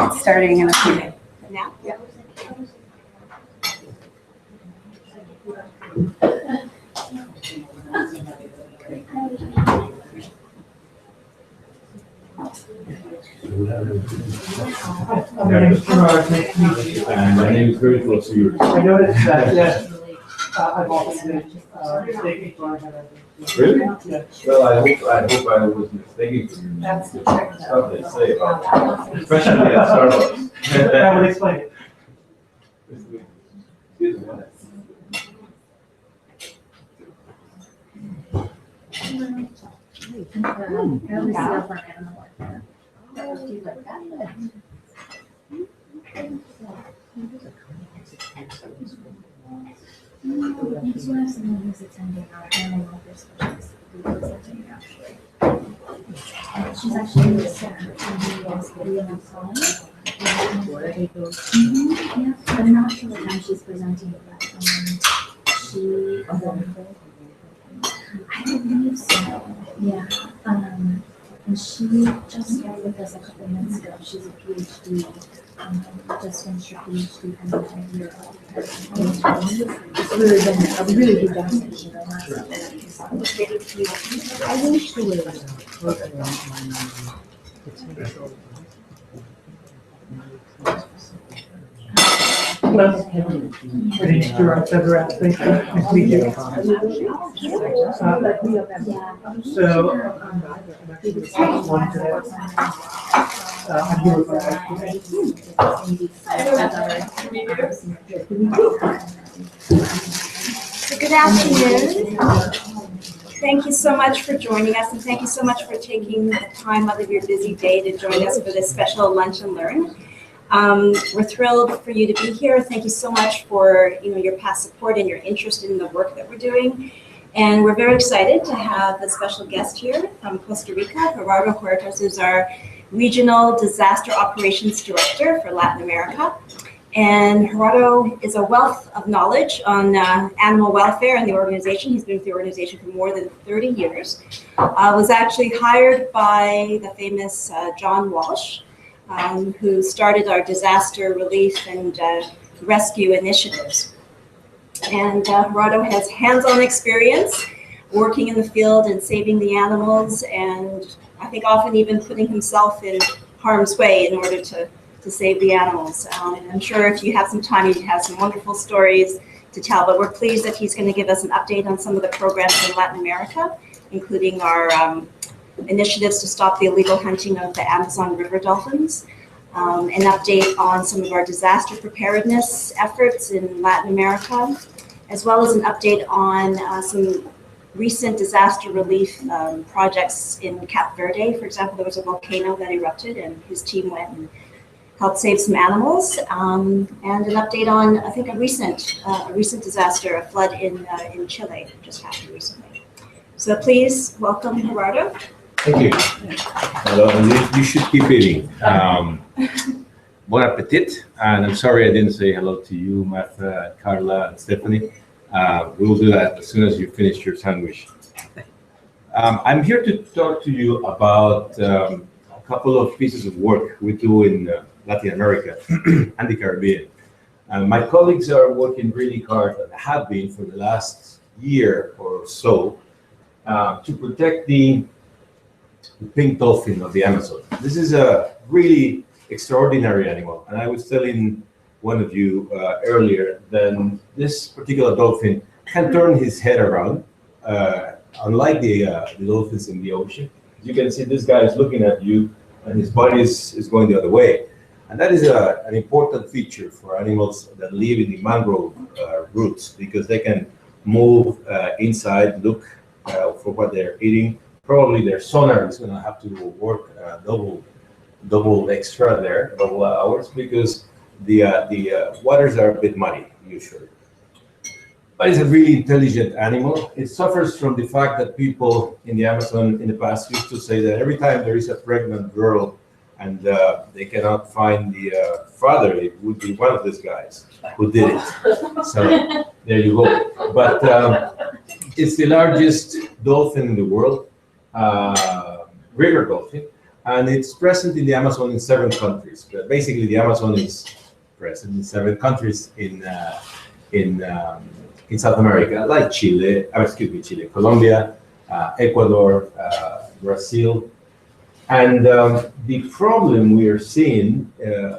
It's starting in a few minutes. Now? Yeah. My name is Gerardo. Nice to meet you. And my name is very close to yours. I noticed that, yes, I've always been mistaken for Really? Yeah. Well, I hope I was mistaken for you. That's the trick. Stuff they say about, especially at Starbucks. That would explain it. She's actually the center of the video on phone. Yeah, I'm not sure what time she's presenting, but she, I believe so, yeah. And she just started with us a couple of months ago. She's a PhD, just finished her PhD and a year old. It's really been a really good job since she got I wish she would My name is Gerardo. Thank you. Nice to meet you. So, I'm actually the second one today. I'm here with Good afternoon. Thank you so much for joining us, and thank you so much for taking the time out of your busy day to join us for this special Lunch and Learn. We're thrilled for you to be here. Thank you so much for your past support and your interest in the work that we're doing. And we're very excited to have a special guest here from Costa Rica. Gerardo Huertas is our Regional Disaster Operations Director for Latin America. And Gerardo is a wealth of knowledge on animal welfare and the organization. He's been with the organization for more than 30 years. Was actually hired by the famous John Walsh, who started our disaster relief and rescue initiatives. And Gerardo has hands-on experience working in the field and saving the animals, and I think often even putting himself in harm's way in order to save the animals. I'm sure if you have some time, you have some wonderful stories to tell, but we're pleased that he's going to give us an update on some of the programs in Latin America, including our initiatives to stop the illegal hunting of the Amazon river dolphins, an update on some of our disaster preparedness efforts in Latin America, as well as an update on some recent disaster relief projects in Cape Verde. For example, there was a volcano that erupted and his team went and helped save some animals, and an update on, I think, a recent disaster, a flood in Chile, just happened recently. So please welcome Gerardo. Thank you. Hello, and you should keep eating. Bon appetit. And I'm sorry I didn't say hello to you, Martha, Carla, and Stephanie. We'll do that as soon as you finish your sandwich. I'm here to talk to you about a couple of pieces of work we do in Latin America and the Caribbean. My colleagues are working really hard, and have been for the last year or so, to protect the pink dolphin of the Amazon. This is a really extraordinary animal, and I was telling one of you earlier that this particular dolphin can turn his head around, unlike the dolphins in the ocean. As you can see, this guy is looking at you, and his body is going the other way. And that is an important feature for animals that live in the mangrove roots, because they can move inside, look for what they're eating. Probably their sonar is going to have to work double extra there, double hours, because the waters are a bit muddy usually. But it's a really intelligent animal. It suffers from the fact that people in the Amazon in the past used to say that every time there is a pregnant girl and they cannot find the father, it would be one of these guys who did it. So there you go. But it's the largest dolphin in the world, river dolphin, and it's present in the Amazon in 7 countries. But basically, the Amazon is present in 7 countries in South America, like Chile, Chile, Colombia, Ecuador, Brazil. And the problem we are seeing,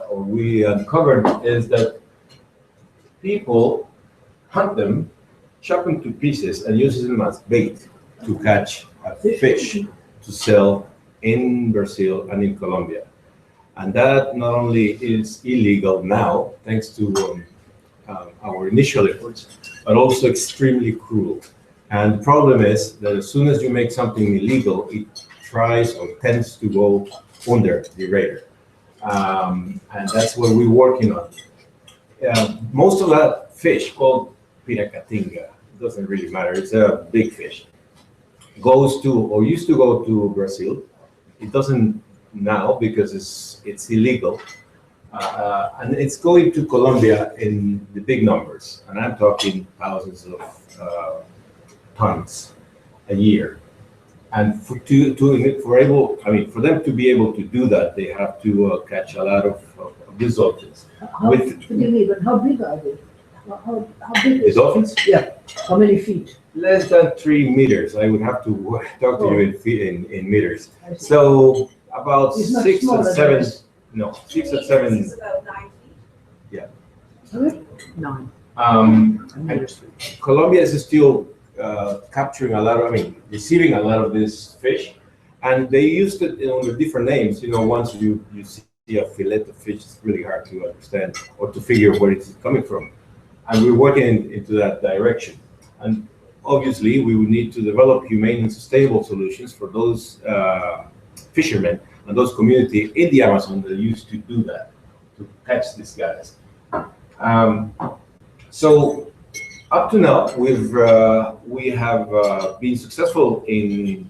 or we uncovered, is that people hunt them, chop them to pieces, and use them as bait to catch a fish to sell in Brazil and in Colombia. And that not only is illegal now, thanks to our initial efforts, but also extremely cruel. And the problem is that as soon as you make something illegal, it tries or tends to go under the radar. And that's what we're working on. Most of that fish, called piracatinga, doesn't really matter, it's a big fish, goes to, or used to go to Brazil. It doesn't now because it's illegal. And it's going to Colombia in the big numbers, and I'm talking thousands of tons a year. And for them to be able to do that, they have to catch a lot of these dolphins. What do you mean? But how big are they? How big The is dolphins? Yeah. How many feet? Less than 3 meters. I would have to talk to you in meters. I see. So about It's not 6 smaller or than 7. this. No, 6 or 7. It's about 9 feet. Sorry? 9. And Colombia is still capturing a lot of, receiving a lot of this fish, and they used it under different names. Once you see a fillet of fish, it's really hard to understand or to figure where it's coming from. And we're working into that direction. And obviously, we would need to develop humane and sustainable solutions for those fishermen and those communities in the Amazon that used to do that, to catch these guys. So up to now, we have been successful in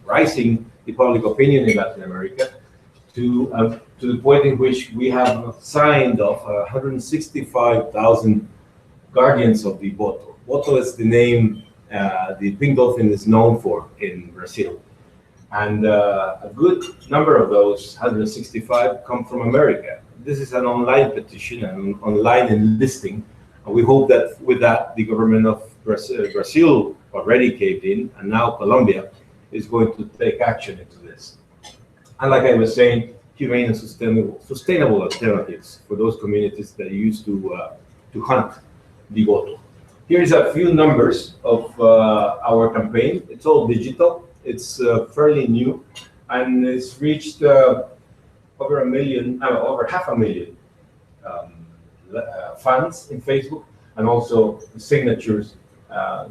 rising the public opinion in Latin America to the point in which we have signed off 165,000 guardians of the Boto. Boto is the name the pink dolphin is known for in Brazil. And a good number of those 165 come from America. This is an online petition, an online enlisting. And we hope that with that, the government of Brazil already caved in, and now Colombia is going to take action into this. And like I was saying, humane and sustainable alternatives for those communities that used to hunt the Boto. Here's a few numbers of our campaign. It's all digital. It's fairly new, and it's reached over 500,000 fans in Facebook, and also the signatures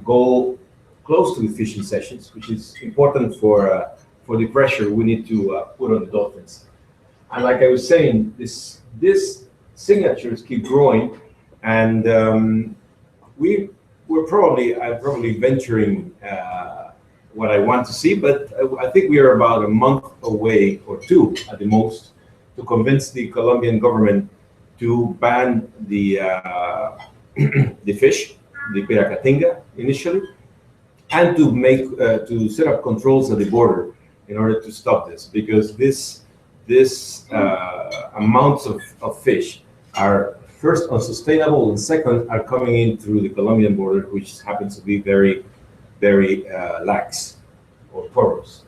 go close to the fishing sessions, which is important for the pressure we need to put on the dolphins. And like I was saying, these signatures keep growing, and I'm probably venturing what I want to see, but I think we are about a month away, or 2 at the most, to convince the Colombian government to ban the fish, the piracatinga initially, and to set up controls at the border in order to stop this, because this amounts of fish are first unsustainable, and second are coming in through the Colombian border, which happens to be very, very lax or porous.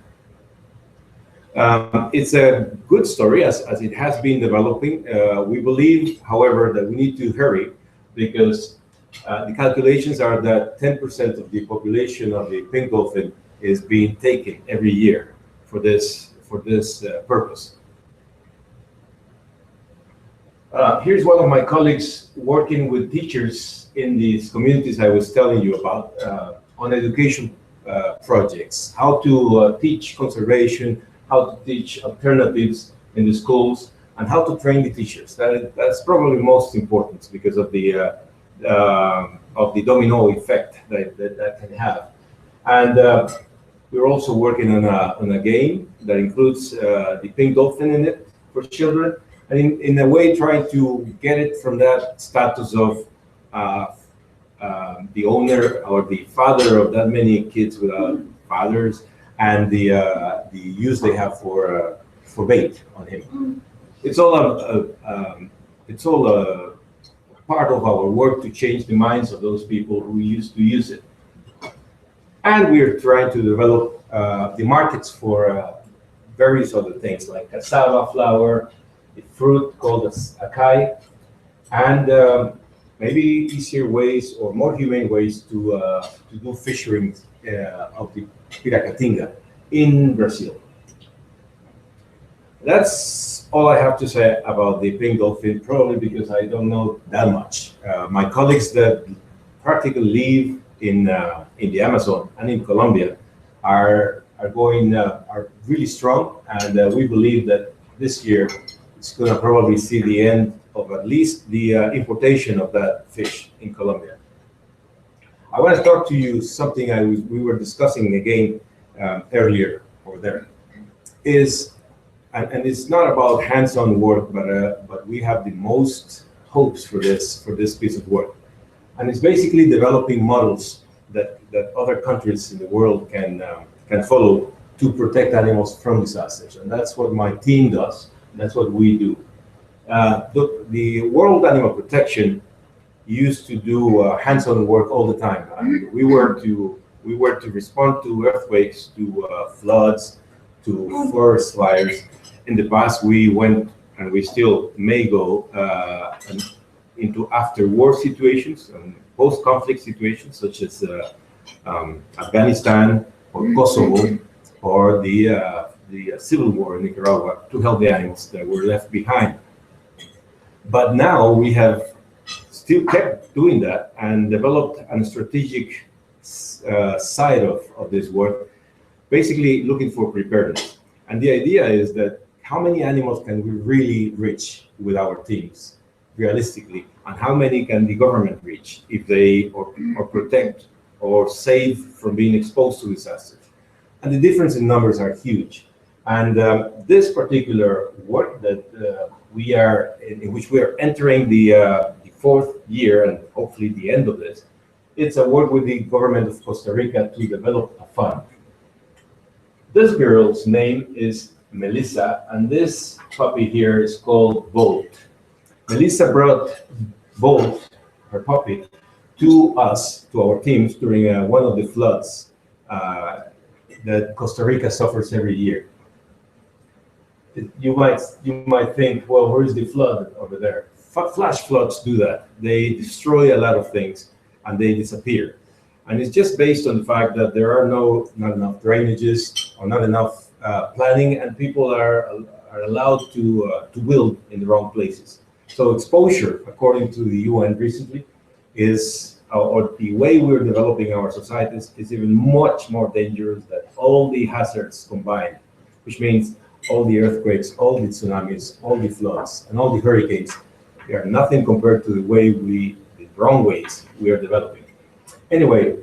It's a good story as it has been developing. We believe, however, that we need to hurry, because the calculations are that 10% of the population of the pink dolphin is being taken every year for this purpose. Here's one of my colleagues working with teachers in these communities I was telling you about on education projects, how to teach conservation, how to teach alternatives in the schools, and how to train the teachers. That's probably most important because of the domino effect that can have. And we're also working on a game that includes the pink dolphin in it for children, and in a way trying to get it from that status of the owner or the father of that many kids without fathers, and the use they have for for bait on him. It's all a part of our work to change the minds of those people who used to use it. And we're trying to develop the markets for various other things like cassava flour, a fruit called acai, and maybe easier ways or more humane ways to do fishing of the piracatinga in Brazil. That's all I have to say about the pink dolphin, probably because I don't know that much. My colleagues that practically live in the Amazon and in Colombia are really strong, and we believe that this year it's going to probably see the end of at least the importation of that fish in Colombia. I want to talk to you something we were discussing again earlier over there. And it's not about hands-on work, but we have the most hopes for this piece of work, and it's basically developing models that other countries in the world can follow to protect animals from disasters, and that's what my team does. That's what we do. The World Animal Protection used to do hands-on work all the time. I mean, we were to respond to earthquakes, to floods, to forest fires. In the past, we went, and we still may go, into after-war situations and post-conflict situations, such as Afghanistan or Kosovo or the civil war in Nicaragua, to help the animals that were left behind. But now we have still kept doing that and developed a strategic side of this work, basically looking for preparedness. And the idea is that how many animals can we really reach with our teams, realistically, and how many can the government reach if they or protect or save from being exposed to disasters? And the difference in numbers are huge. And this particular work that in which we are entering the fourth year and hopefully the end of this, it's a work with the government of Costa Rica to develop a fund. This girl's name is Melissa, and this puppy here is called Bolt. Melissa brought Bolt, her puppy, to us, to our teams during one of the floods that Costa Rica suffers every year. You might think, well, where's the flood over there? Flash floods do that. They destroy a lot of things and they disappear. And it's just based on the fact that there are not enough drainages or not enough planning, and people are allowed to build in the wrong places. So exposure, according to the UN recently, is or the way we're developing our societies is even much more dangerous than all the hazards combined, which means all the earthquakes, all the tsunamis, all the floods, and all the hurricanes. They are nothing compared to the wrong ways we are developing. Anyway,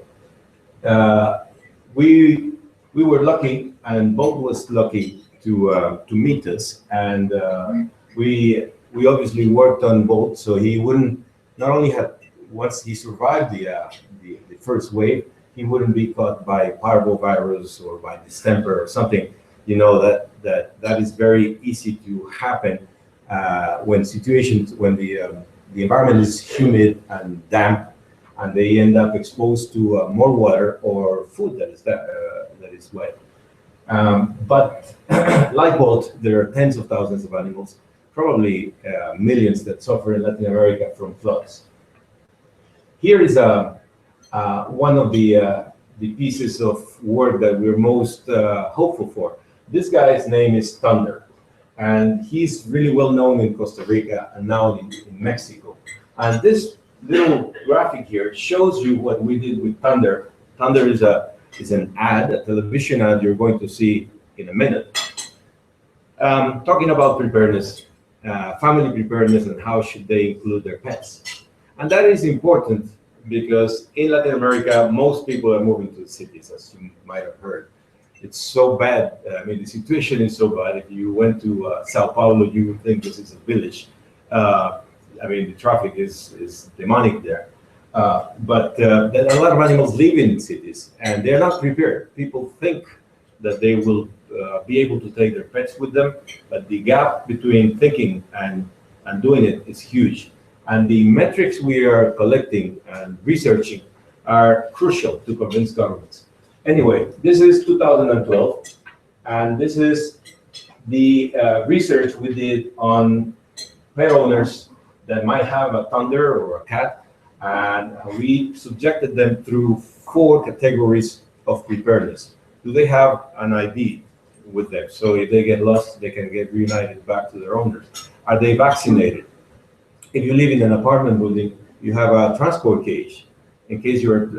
we were lucky, and Bolt was lucky to meet us, and we obviously worked on Bolt, so he wouldn't not only have, once he survived the first wave, he wouldn't be caught by parvovirus or by distemper or something. You know that is very easy to happen when the environment is humid and damp, and they end up exposed to more water or food that is wet. But like Bolt, there are tens of thousands of animals, probably millions, that suffer in Latin America from floods. Here is one of the pieces of work that we're most hopeful for. This guy's name is Thunder, and he's really well known in Costa Rica and now in Mexico. And this little graphic here shows you what we did with Thunder. Thunder is an ad, a television ad you're going to see in a minute, talking about preparedness, family preparedness, and how should they include their pets. And that is important because in Latin America, most people are moving to the cities, as you might have heard. It's so bad. I mean, the situation is so bad. If you went to Sao Paulo, you would think this is a village. I mean, the traffic is demonic there. But a lot of animals live in cities, and they're not prepared. People think that they will be able to take their pets with them, but the gap between thinking and doing it is huge. And the metrics we are collecting and researching are crucial to convince governments. Anyway, this is 2012, and this is the research we did on pet owners that might have a thunder or a cat, and we subjected them through 4 categories of preparedness. Do they have an ID with them? So if they get lost, they can get reunited back to their owners. Are they vaccinated? If you live in an apartment building, you have a transport cage in case you're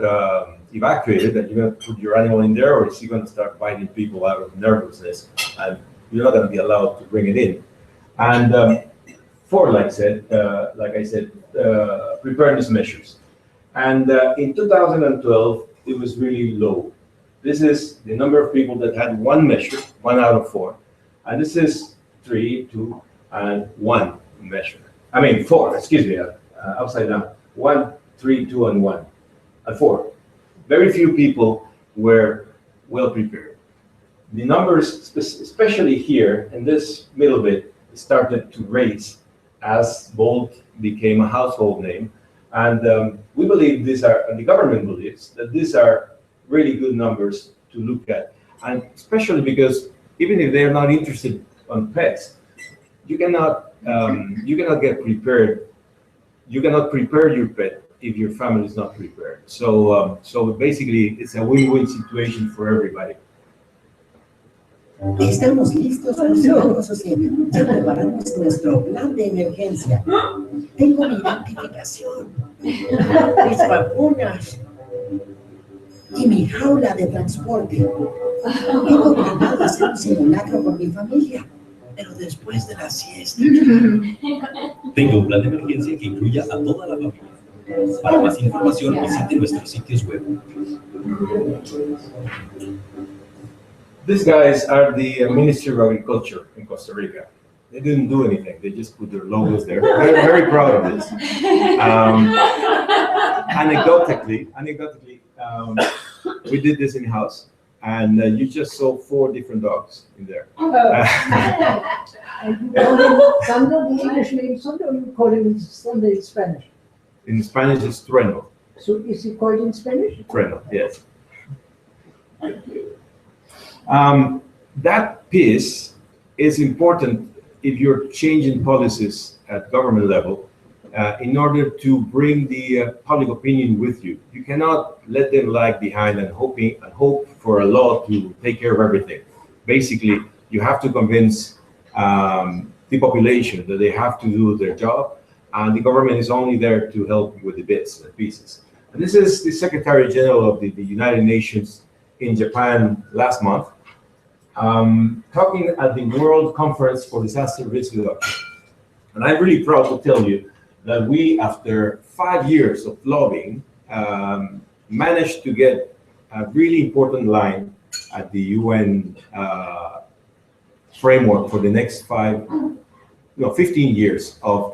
evacuated, that you're going to put your animal in there, or is he going to start biting people out of nervousness, and you're not going to be allowed to bring it in. And 4, like I said, preparedness measures. And in 2012, it was really low. This is the number of people that had 1 measure, 1 out of 4. And this is 3, 2, and 1 measure. I mean, 4, excuse me, upside down. 1, 3, 2, and 1, and 4. Very few people were well prepared. The numbers, especially here in this middle bit, started to raise as Bolt became a household name. And we believe these are, and the government believes, that these are really good numbers to look at. And especially because even if they're not interested on pets, you cannot get prepared. You cannot prepare your pet if your family is not prepared. So, so basically, it's a win-win situation for everybody. Estamos listos, ya preparamos nuestro plan de emergencia. Tengo mi identificación, mis vacunas y mi jaula de transporte. Tengo planeado hacer un simulacro con mi familia, pero después de la siesta. Tengo un plan de emergencia que incluya a toda la familia. Para más información, visite nuestros sitios web. These guys are the Ministry of Agriculture in Costa Rica. They didn't do anything. They just put their logos there. They're very proud of this. Anecdotally, we did this in-house, and you just saw 4 different dogs in there. And you call him Sunday, the English name Sunday, or you call him Sunday in Spanish? In Spanish, it's trueno. So is he called in Spanish? Trueno, yes. That piece is important if you're changing policies at government level in order to bring the public opinion with you. You cannot let them lag behind and hope for a law to take care of everything. Basically, you have to convince the population that they have to do their job, and the government is only there to help with the bits and pieces. And this is the Secretary General of the United Nations in Japan last month, talking at the World Conference for Disaster Risk Reduction. And I'm really proud to tell you that we, after 5 years of lobbying, managed to get a really important line at the UN framework for the next 15 years of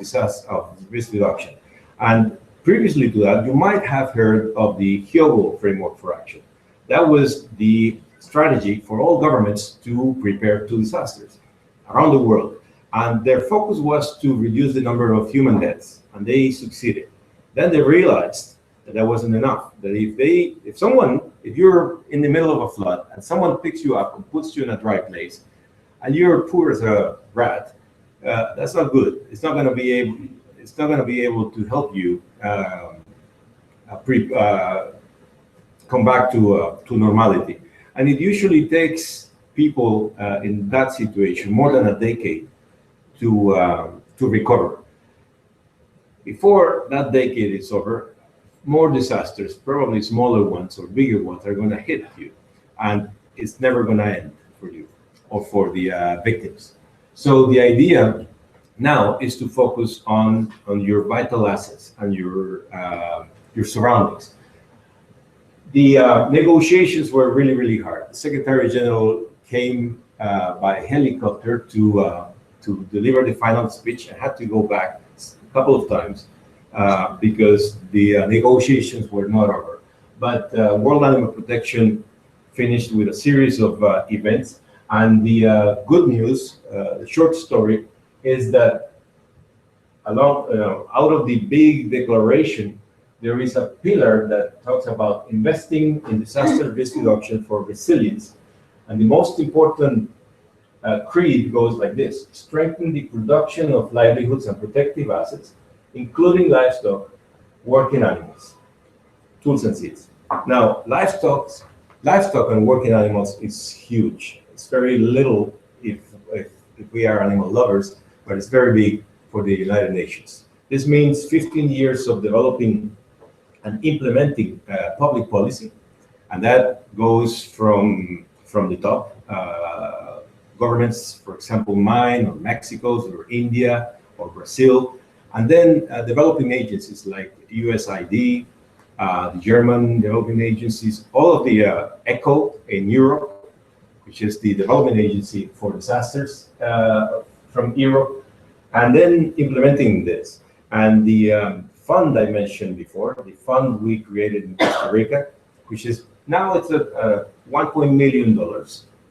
risk reduction. And previously to that, you might have heard of the Hyogo framework for action. That was the strategy for all governments to prepare to disasters around the world. And their focus was to reduce the number of human deaths, and they succeeded. Then they realized that that wasn't enough, that if you're in the middle of a flood and someone picks you up and puts you in a dry place, and you're poor as a rat, that's not good. It's not going to be able to help you come back to normality. And it usually takes people in that situation more than a decade to recover. Before that decade is over, more disasters, probably smaller ones or bigger ones, are going to hit you, and it's never going to end for you or for the victims. So the idea now is to focus on your vital assets and your surroundings. The negotiations were really, really hard. The Secretary General came by helicopter to deliver the final speech and had to go back a couple of times because the negotiations were not over. But World Animal Protection finished with a series of events, And the good news, the short story, is that out of the big declaration, there is a pillar that talks about investing in disaster risk reduction for resilience. And the most important creed goes like this: strengthen the production of livelihoods and protective assets, including livestock, working animals, tools and seeds. Now, livestock and working animals is huge. It's very little if we are animal lovers, but it's very big for the United Nations. This means 15 years of developing and implementing public policy, and that goes from the top. Governments, for example, mine or Mexico's or India or Brazil, and then developing agencies like USAID, the German developing agencies, all of the ECHO in Europe, which is the development agency for disasters from Europe, and then implementing this. And the fund I mentioned before, the fund we created in Costa Rica, which is now it's a $1 million.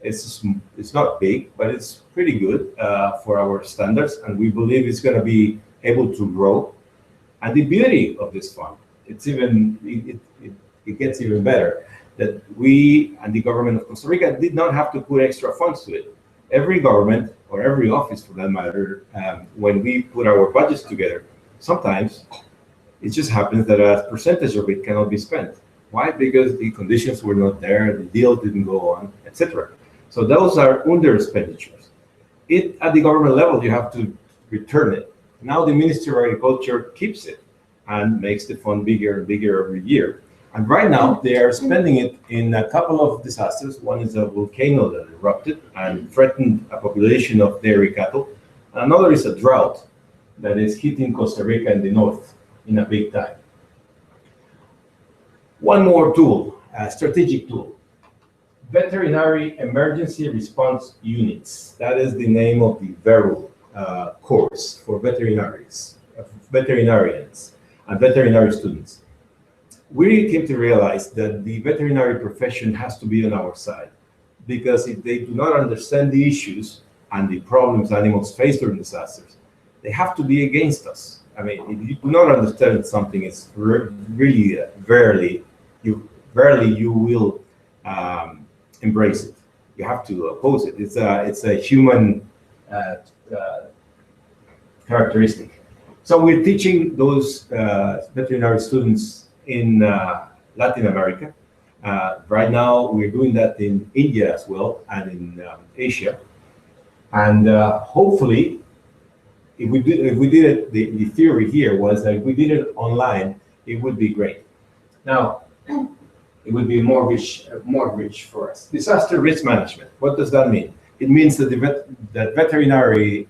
It's not big, but it's pretty good for our standards, and we believe it's going to be able to grow. And the beauty of this fund, it gets even better, that we and the government of Costa Rica did not have to put extra funds to it. Every government, or every office for that matter, when we put our budgets together, sometimes it just happens that a percentage of it cannot be spent. Why? Because the conditions were not there, the deal didn't go on, etc. So those are under expenditures. At the government level, you have to return it. Now the Ministry of Agriculture keeps it and makes the fund bigger and bigger every year. And right now they are spending it in a couple of disasters. One is a volcano that erupted and threatened a population of dairy cattle. Another is a drought that is hitting Costa Rica in the north in a big time. One more tool, a strategic tool. Veterinary Emergency Response Units. That is the name of the VERU course for veterinarians and veterinary students. We came to realize that the veterinary profession has to be on our side, because if they do not understand the issues and the problems animals face during disasters, they have to be against us. I mean, if you do not understand something, it's really rarely you will embrace it. You have to oppose it. It's a human characteristic. So we're teaching those veterinary students in Latin America. Right now, we're doing that in India as well and in Asia. And hopefully, if we did it, the theory here was that if we did it online, it would be great. Now, it would be more rich for us. Disaster risk management. What does that mean? It means that veterinarians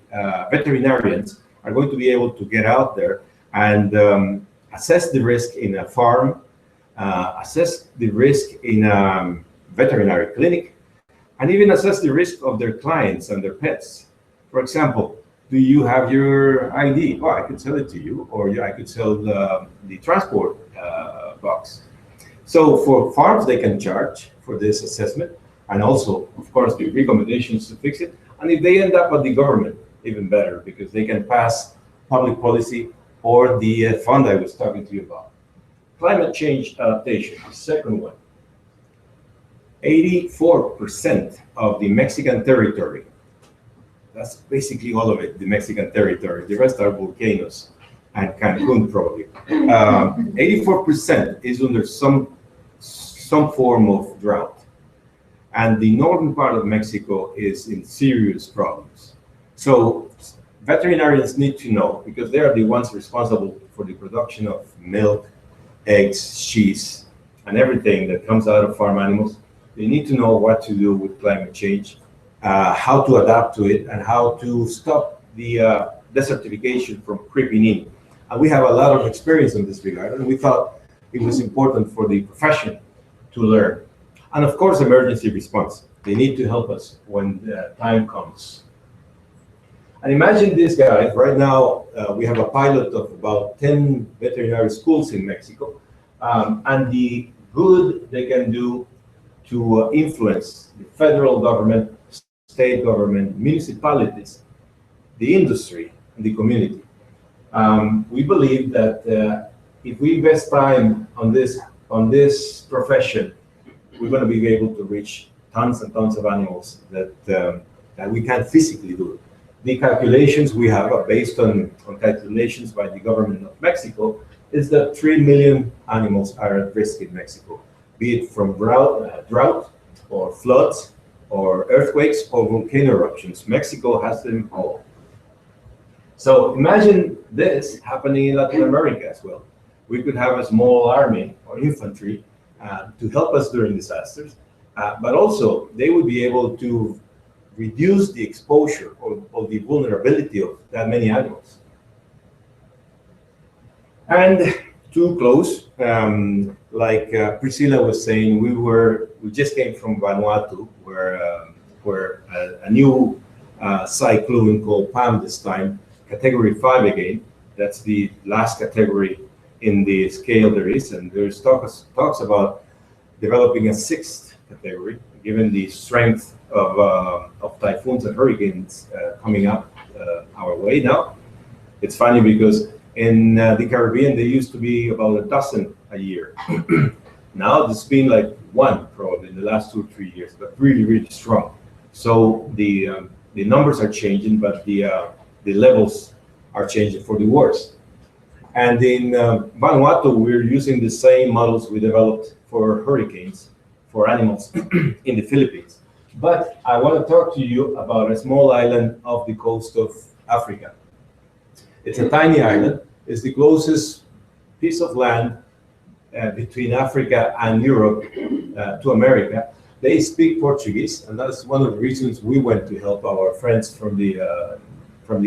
are going to be able to get out there and assess the risk in a farm, assess the risk in a veterinary clinic, and even assess the risk of their clients and their pets. For example, do you have your ID? Well, I could sell it to you, or I could sell the transport box. So for farms, they can charge for this assessment, and also, of course, the recommendations to fix it. And if they end up at the government, even better, because they can pass public policy or the fund I was talking to you about. Climate change adaptation, the second one. 84% of the Mexican territory, that's basically all of it, the Mexican territory. The rest are volcanoes and Cancun probably. 84% is under some form of drought. And the northern part of Mexico is in serious problems. So veterinarians need to know, because they are the ones responsible for the production of milk, eggs, cheese, and everything that comes out of farm animals. They need to know what to do with climate change, how to adapt to it, and how to stop the desertification from creeping in. And we have a lot of experience in this regard, and we thought it was important for the profession to learn. And of course, emergency response. They need to help us when the time comes. And imagine this, guys. Right now, we have a pilot of about 10 veterinary schools in Mexico, and the good they can do to influence the federal government, state government, municipalities, the industry, and the community. We believe that if we invest time on this profession, we're going to be able to reach tons and tons of animals that we can't physically do. The calculations we have are based on calculations by the government of Mexico, is that 3 million animals are at risk in Mexico, be it from drought or floods or earthquakes or volcano eruptions. Mexico has them all. So imagine this happening in Latin America as well. We could have a small army or infantry to help us during disasters, but also they would be able to reduce the exposure or the vulnerability of that many animals. And to close, like Priscilla was saying, we just came from Vanuatu, where a new cyclone called Pam this time, category 5 again. That's the last category in the scale there is, and there's talks about developing a 6th category, given the strength of typhoons and hurricanes coming up our way now. It's funny because in the Caribbean, there used to be about a dozen a year. Now there's been like one probably in the last 2 or 3 years, but really, really strong. So the numbers are changing, but the levels are changing for the worse. And in Vanuatu, we're using the same models we developed for hurricanes, for animals in the Philippines. But I want to talk to you about a small island off the coast of Africa. It's a tiny island. It's the closest piece of land between Africa and Europe to America. They speak Portuguese, and that's one of the reasons we went to help our friends from the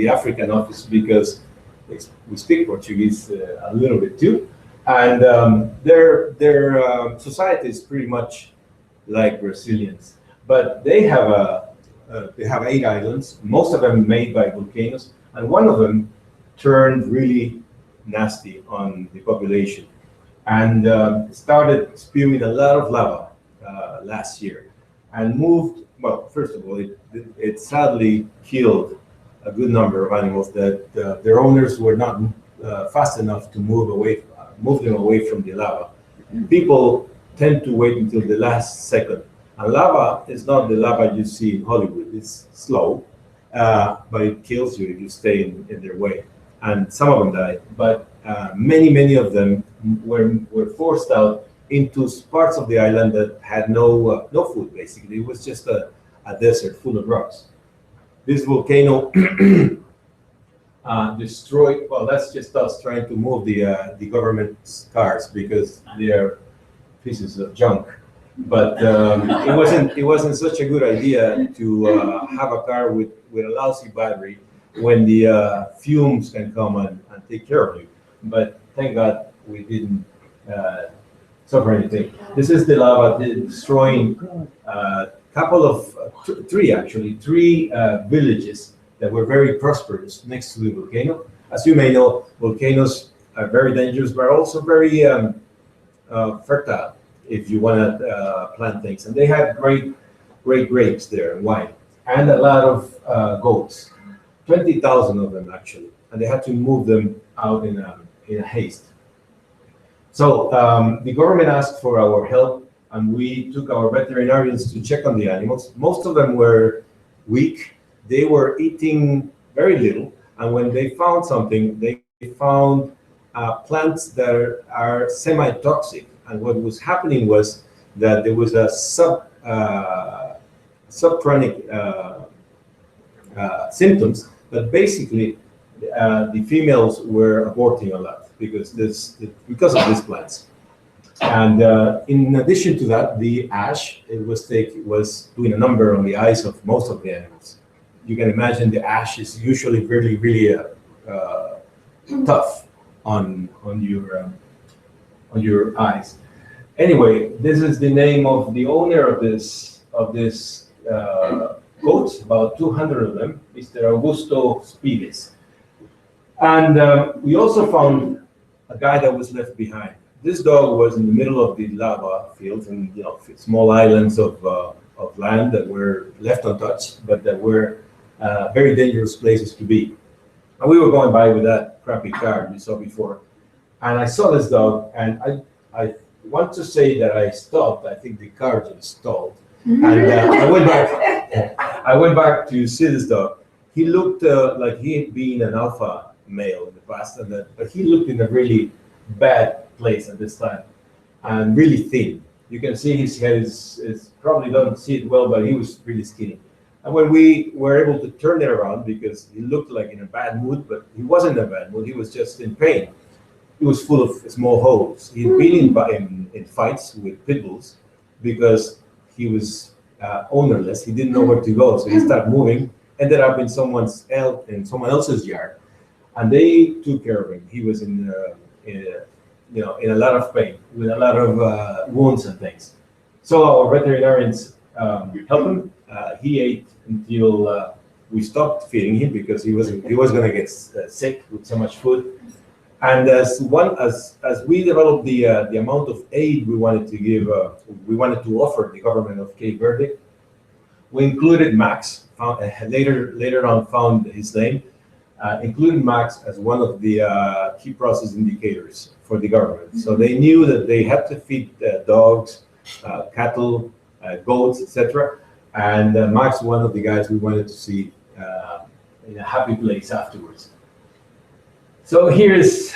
African office, because we speak Portuguese a little bit too. And their society is pretty much like Brazilians. But they have 8 islands, most of them made by volcanoes, and one of them turned really nasty on the population and started spewing a lot of lava last year, and moved, well, first of all, it sadly killed a good number of animals that their owners were not fast enough to move them away from the lava. People tend to wait until the last second. And lava is not the lava you see in Hollywood. It's slow, but it kills you if you stay in their way. And some of them died, but many of them were forced out into parts of the island that had no food, basically. It was just a desert full of rocks. This volcano destroyed, well, that's just us trying to move the government's cars because they are pieces of junk. But it wasn't such a good idea to have a car with a lousy battery when the fumes can come and take care of you. But thank God we didn't suffer anything. This is the lava destroying three villages that were very prosperous next to the volcano. As you may know, volcanoes are very dangerous, but also very fertile if you want to plant things. And they had great grapes there and wine, and a lot of goats, 20,000 of them actually, and they had to move them out in a haste. So the government asked for our help, and we took our veterinarians to check on the animals. Most of them were weak. They were eating very little, and when they found something, they found plants that are semi-toxic. And what was happening was that there was a subchronic symptoms, but basically the females were aborting a lot because of these plants. And in addition to that, the ash was doing a number on the eyes of most of the animals. You can imagine the ash is usually really tough on your eyes. Anyway, this is the name of the owner of this goats, about 200 of them, Mr. Augusto Spides. And we also found a guy that was left behind. This dog was in the middle of the lava fields and small islands of of land that were left untouced, but that were very dangerous places to be. And we were going by with that crappy car you saw before. And I saw this dog, and I want to say that I stopped. I think the car just stalled. And I went back to see this dog. He looked like he had been an alpha male in the past, but he looked in a really bad place at this time, and really thin. You can see his head is probably don't see it well, but he was really skinny. And when we were able to turn it around, because he looked like in a bad mood, but he wasn't in a bad mood, he was just in pain. He was full of small holes. He'd been in fights with pit bulls because he was ownerless. He didn't know where to go, so he started moving, ended up in someone else's yard, and they took care of him. He was in a lot of pain, with a lot of wounds and things. So our veterinarians helped him. He ate until we stopped feeding him because he was going to get sick with so much food. And as we developed the amount of aid we wanted to give, we wanted to offer the government of Cape Verde, we included Max. Later on, found his name. Including Max as one of the key process indicators for the government. So they knew that they had to feed dogs, cattle, goats, etc. And Max, one of the guys we wanted to see in a happy place afterwards. So here's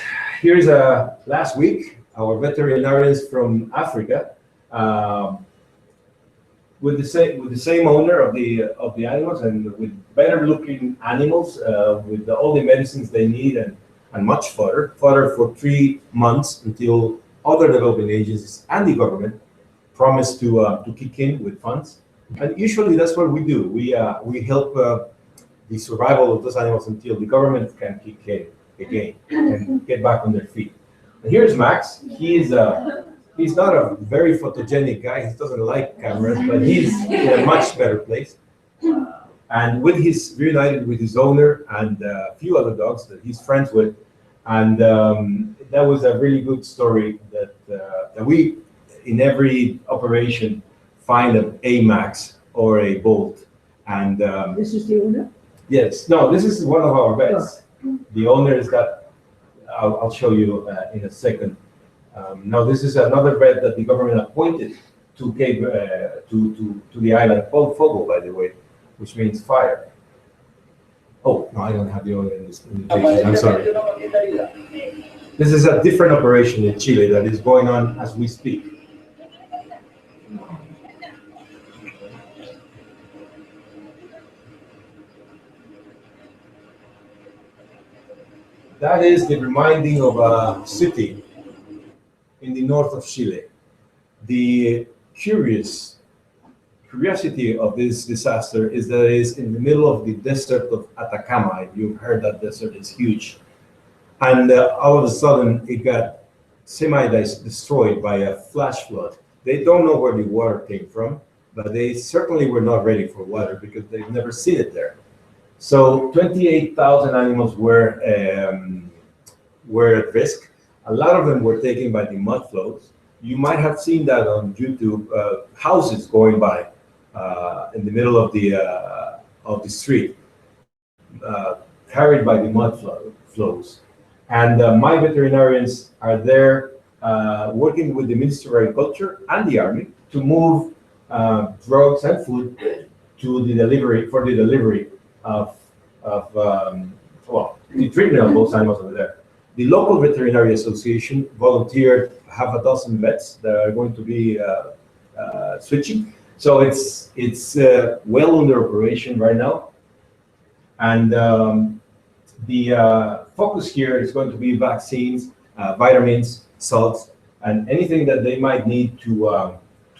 last week, our veterinarians from Africa, with the same owner of the animals, and with better looking animals, with all the medicines they need, and much fodder for 3 months until other developing agencies and the government promise to kick in with funds. And usually that's what we do. We help the survival of those animals until the government can kick in again and get back on their feet. And here's Max. He's not a very photogenic guy. He doesn't like cameras, but he's in a much better place. And reunited with his owner and a few other dogs that he's friends with. And that was a really good story that we, in every operation, find a Max or a Bolt. And This is the owner? yes, no, this is one of our vets. The owner is that, I'll show you in a second. Now, this is another vet that the government appointed to the island called Fogo, by the way, which means fire. Oh, no, I don't have the owner in this picture. I'm sorry. This is a different operation in Chile that is going on as we speak. That is the reminding of a city in the north of Chile. The curiosity of this disaster is that it is in the middle of the desert of Atacama. You've heard that desert is huge. And all of a sudden, it got semi-destroyed by a flash flood. They don't know where the water came from, but they certainly were not ready for water because they've never seen it there. So 28,000 animals were at risk. A lot of them were taken by the mud flows. You might have seen that on YouTube, houses going by in the middle of the street, carried by the mud flows. And my veterinarians are there working with the Ministry of Agriculture and the Army to move drugs and food to the delivery of the treatment of those animals over there. The local veterinary association volunteered half a dozen vets that are going to be switching. So it's well under operation right now. And the focus here is going to be vaccines, vitamins, salts, and anything that they might need to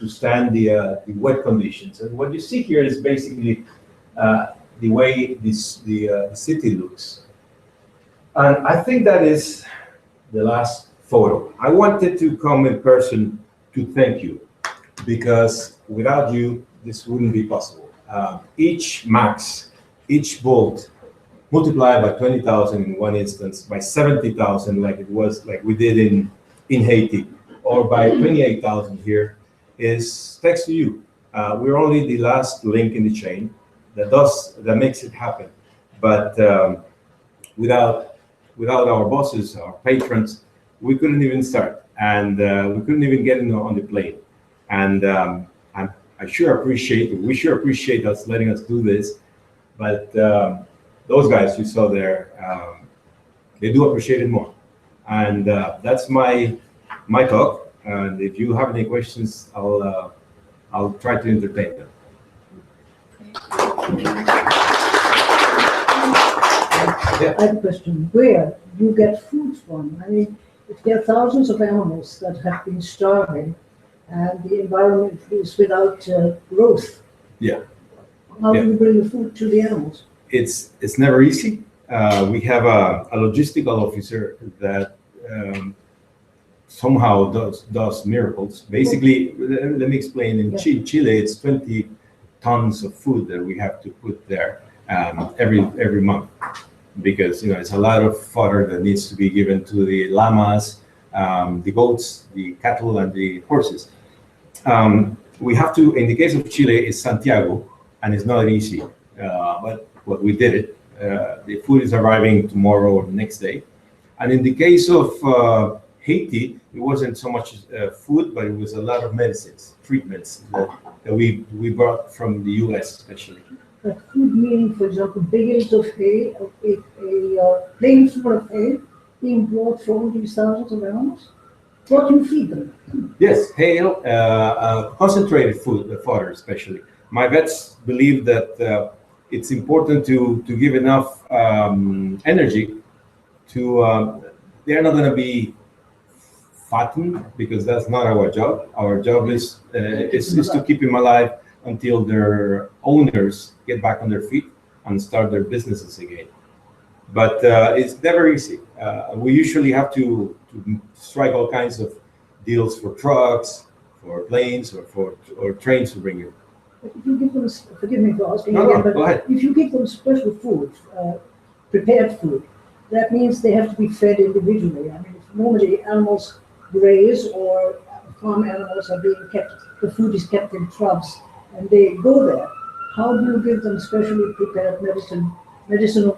stand the wet conditions. And what you see here is basically the way the city looks. And I think that is the last photo. I wanted to come in person to thank you, because without you, this wouldn't be possible. Each Max, each Bolt, multiplied by 20,000 in one instance, by 70,000 like we did in Haiti, or by 28,000 here, is thanks to you. We're only the last link in the chain that makes it happen. But without our bosses, our patrons, we couldn't even start, and we couldn't even get on the plane. And we sure appreciate us letting us do this. But those guys you saw there, they do appreciate it more. And that's my talk. And if you have any questions, I'll try to entertain them. I have a question. Where do you get food from? I mean, if there are thousands of animals that have been starving and the environment is without growth, Yeah. how do you bring the food to the animals? It's never easy. We have a logistical officer that somehow does miracles. Basically, let me explain. In Chile, it's 20 tons of food that we have to put there every month, because it's a lot of fodder that needs to be given to the llamas, the goats, the cattle, and the horses. We have to, in the case of Chile, it's Santiago, and it's not easy, but we did it. The food is arriving tomorrow or the next day. And in the case of Haiti, it wasn't so much food, but it was a lot of medicines, treatments that we brought from the US especially. But food meaning, for example, bales of hay, a plane full of hay being brought from these thousands of animals? What do you feed them? Yes, hay, concentrated food, fodder especially. My vets believe that it's important to give enough energy to, they're not going to be fattened, because that's not our job. Our job is to keep them alive until their owners get back on their feet and start their businesses again. But it's never easy. We usually have to strike all kinds of deals for trucks, for planes, or trains to bring you. If you give them, forgive me for asking No, again, no, but go ahead. if you give them special food, prepared food, that means they have to be fed individually. I mean, normally animals graze or farm animals are being kept, the food is kept in troughs and they go there. How do you give them specially prepared medicinal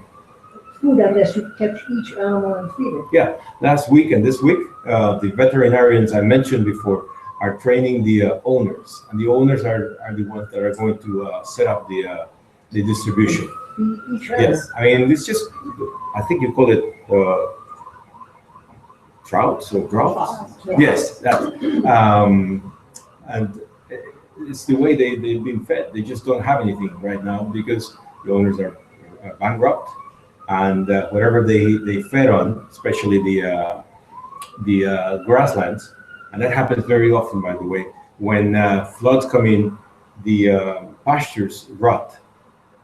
food unless you kept each animal and feed it? Yeah, last week and this week, the veterinarians I mentioned before are training the owners, and the owners are the ones that are going to set up the distribution. Each animal? Yes, I mean, it's just, I think you call it trouts or droughts. Yes, that. And it's the way they've been fed. They just don't have anything right now because the owners are bankrupt, and whatever they fed on, especially the grasslands, and that happens very often, by the way. When floods come in, the pastures rot,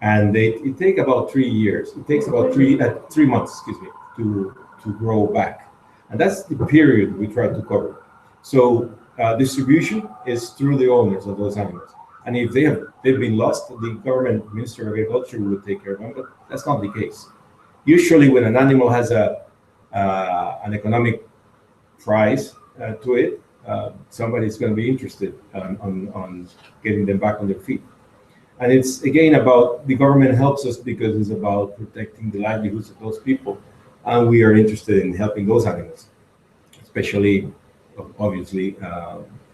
and it takes about 3 years. It takes about 3 months, excuse me, to grow back. And that's the period we try to cover. So distribution is through the owners of those animals. And if they've been lost, the government Minister of Agriculture would take care of them, but that's not the case. Usually when an animal has an economic price to it, somebody's going to be interested on getting them back on their feet. And it's, again, about the government helps us because it's about protecting the livelihoods of those people. And we are interested in helping those animals, especially, obviously,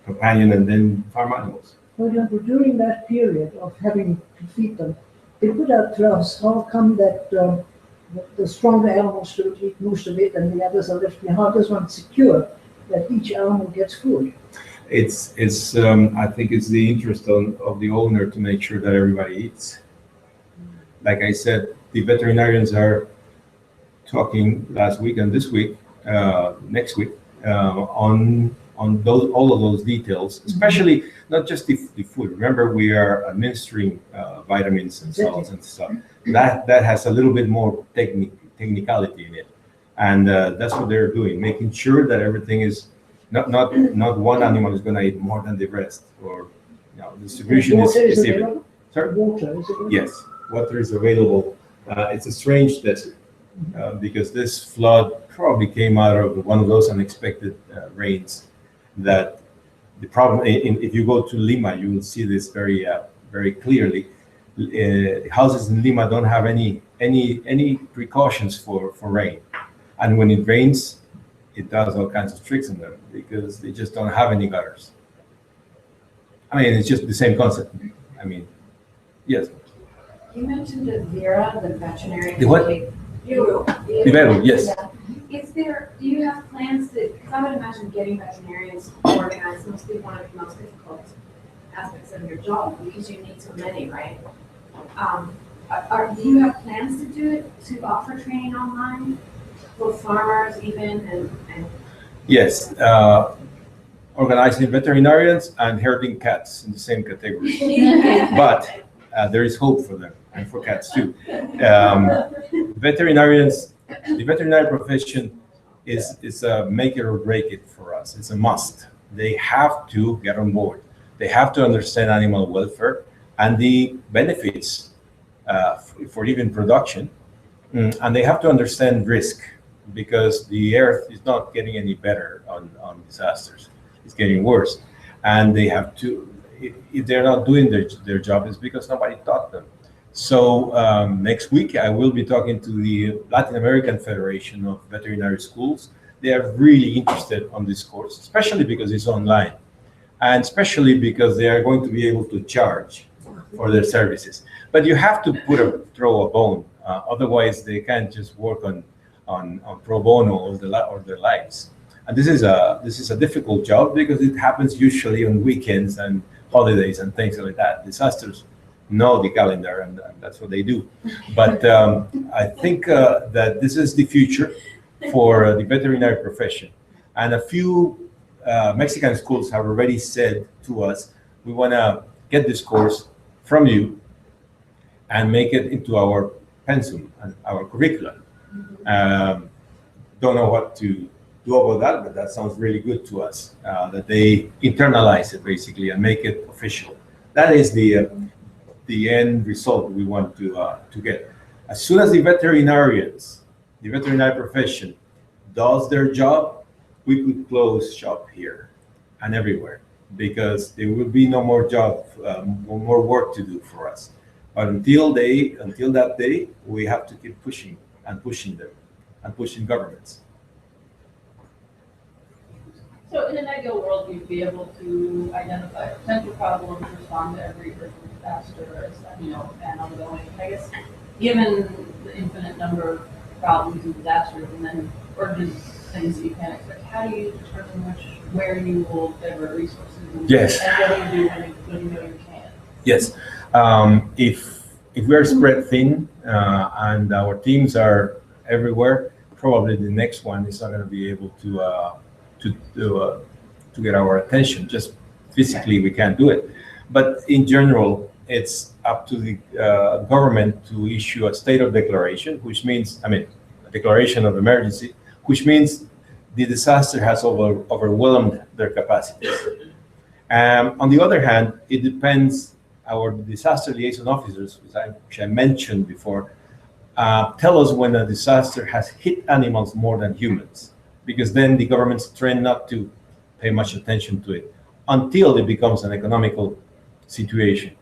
companion and then farm animals. For example, during that period of having to feed them, they put out troughs. How come that the stronger animals should eat most of it and the others are left behind? How does one secure that each animal gets food? It's I think it's the interest of the owner to make sure that everybody eats. Like I said, the veterinarians are talking last week and this week, next week, on all of those details, especially not just the food. Remember, we are administering vitamins and salts and stuff. That has a little bit more technicality in it, and that's what they're doing, making sure that everything is not one animal is going to eat more than the rest, or distribution is even. Sorry? Water is available? Yes, water is available. It's a strange desert. Because this flood probably came out of one of those unexpected rains that The problem, if you go to Lima, you will see this very clearly. Houses in Lima don't have any precautions for rain, and when it rains, it does all kinds of tricks in them because they just don't have any gutters. I mean, it's just the same concept. I mean, yes. You mentioned the Vera, the veterinary. The what? The Vero, yes. Do you have plans to, because I would imagine getting veterinarians organized must be one of the most difficult aspects of your job because you need so many, right? Do you have plans to do it, to offer training online for farmers even and Yes, organizing veterinarians and herding cats in the same category. But there is hope for them and for cats too. Veterinarians, the veterinary profession is a make it or break it for us. It's a must. They have to get on board. They have to understand animal welfare and the benefits for even production. And they have to understand risk because the earth is not getting any better on disasters. It's getting worse. And they have to, if they're not doing their job, it's because nobody taught them. So next week, I will be talking to the Latin American Federation of Veterinary Schools. They are really interested on this course, especially because it's online, and especially because they are going to be able to charge for their services. But you have to throw a bone, otherwise they can't just work on pro bono all their lives. And this is a difficult job because it happens usually on weekends and holidays and things like that. Disasters know the calendar, and that's what they do. But I think that this is the future for the veterinary profession. And a few Mexican schools have already said to us, we want to get this course from you and make it into our pensum and our curriculum. Don't know what to do about that, but that sounds really good to us, that they internalize it basically and make it official. That is the end result we want to get. As soon as the veterinary profession does their job, we could close shop here and everywhere because there will be no more more work to do for us. But until that day, we have to keep pushing them and pushing governments. So in an ideal world, you'd be able to identify potential problems, respond to every disaster, and ongoing. I guess, given the infinite number of problems and disasters, and then urgent things that you can't expect, how do you determine where you will divert resources? Yes. And what do you do when you know you can't? Yes. If we are spread thin and our teams are everywhere, probably the next one is not going to be able to get our attention. Just physically, we can't do it. But in general, it's up to the government to issue a state of declaration, which means, a declaration of emergency, which means the disaster has overwhelmed their capacities. On the other hand, it depends. Our disaster liaison officers, which I mentioned before, tell us when a disaster has hit animals more than humans, because then the governments tend not to pay much attention to it until it becomes an economical situation.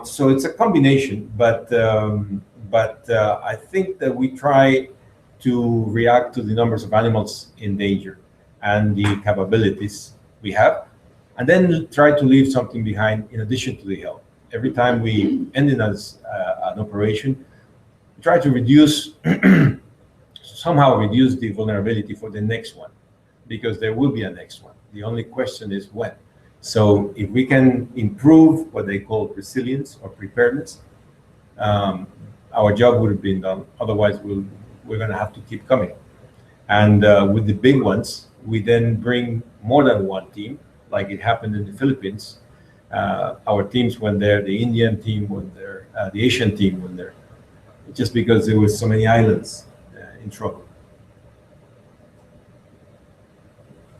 So it's a combination, but I think that we try to react to the numbers of animals in danger and the capabilities we have, and then try to leave something behind in addition to the health. Every time we end in an operation, we try to somehow reduce the vulnerability for the next one, because there will be a next one. The only question is when. So if we can improve what they call resilience or preparedness, our job would have been done. Otherwise, we're going to have to keep coming. And with the big ones, we then bring more than one team, like it happened in the Philippines. Our teams went there, the Indian team went there, the Asian team went there, just because there were so many islands in trouble.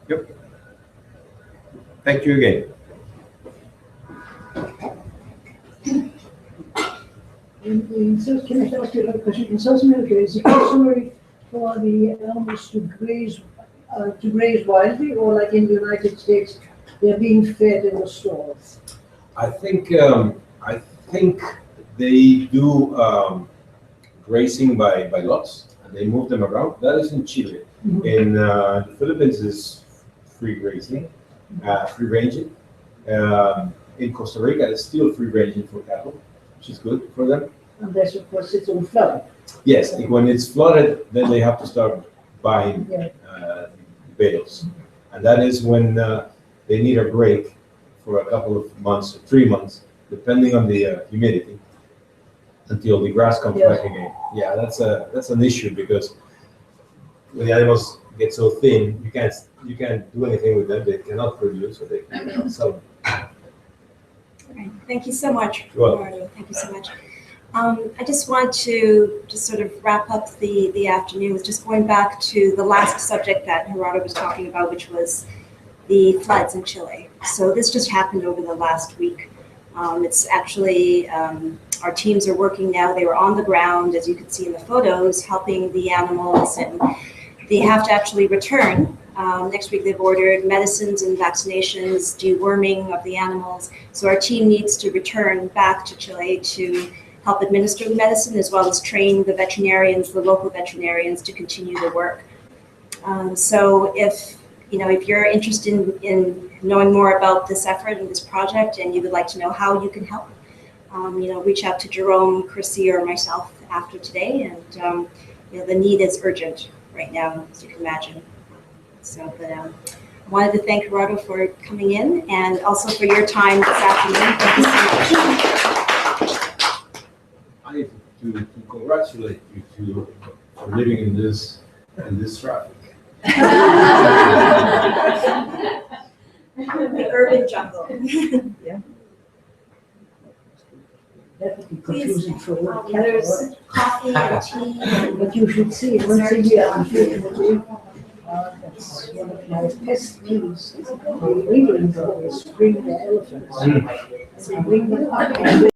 Yep. Thank you again. Can I ask you another question? In South America, is it customary for the animals to graze wildly, or like in the United States, they're being fed in the stalls? I think they do grazing by lots, and they move them around. That is in Chile. In the Philippines is free grazing, free ranging. In Costa Rica, it's still free ranging for cattle, which is good for them. Unless, of course, it's all flooded. Yes, when it's flooded, then they have to start buying bales, and that is when they need a break for a couple of months, or 3 months, depending on the humidity, until the grass comes back again. Yeah, that's an issue, because when the animals get so thin, you can't do anything with them. They cannot produce, so they cannot sell them. Right. Thank you so much, You're welcome. Gerardo. Thank you so much. I just want to just sort of wrap up the afternoon with just going back to the last subject that Gerardo was talking about, which was the floods in Chile. So this just happened over the last week. It's actually, our teams are working now. They were on the ground, as you can see in the photos, helping the animals, and they have to actually return. Next week they've ordered medicines and vaccinations, deworming of the animals. So our team needs to return back to Chile to help administer the medicine, as well as train the veterinarians, the local veterinarians, to continue the work. So if you're interested in knowing more about this effort and this project, and you would like to know how you can help, reach out to Jerome, Chrissy, or myself after today. And the need is urgent right now, as you can imagine. So, but I wanted to thank Gerardo for coming in, and also for your time this afternoon. Thank you so much. I need to congratulate you for living in this traffic. The urban jungle. That would be confusing for a cat. There's coffee and tea. But you should see it once a year, unfortunately. That's one of my pest peeves. The England brothers bring the elephants. They bring them up and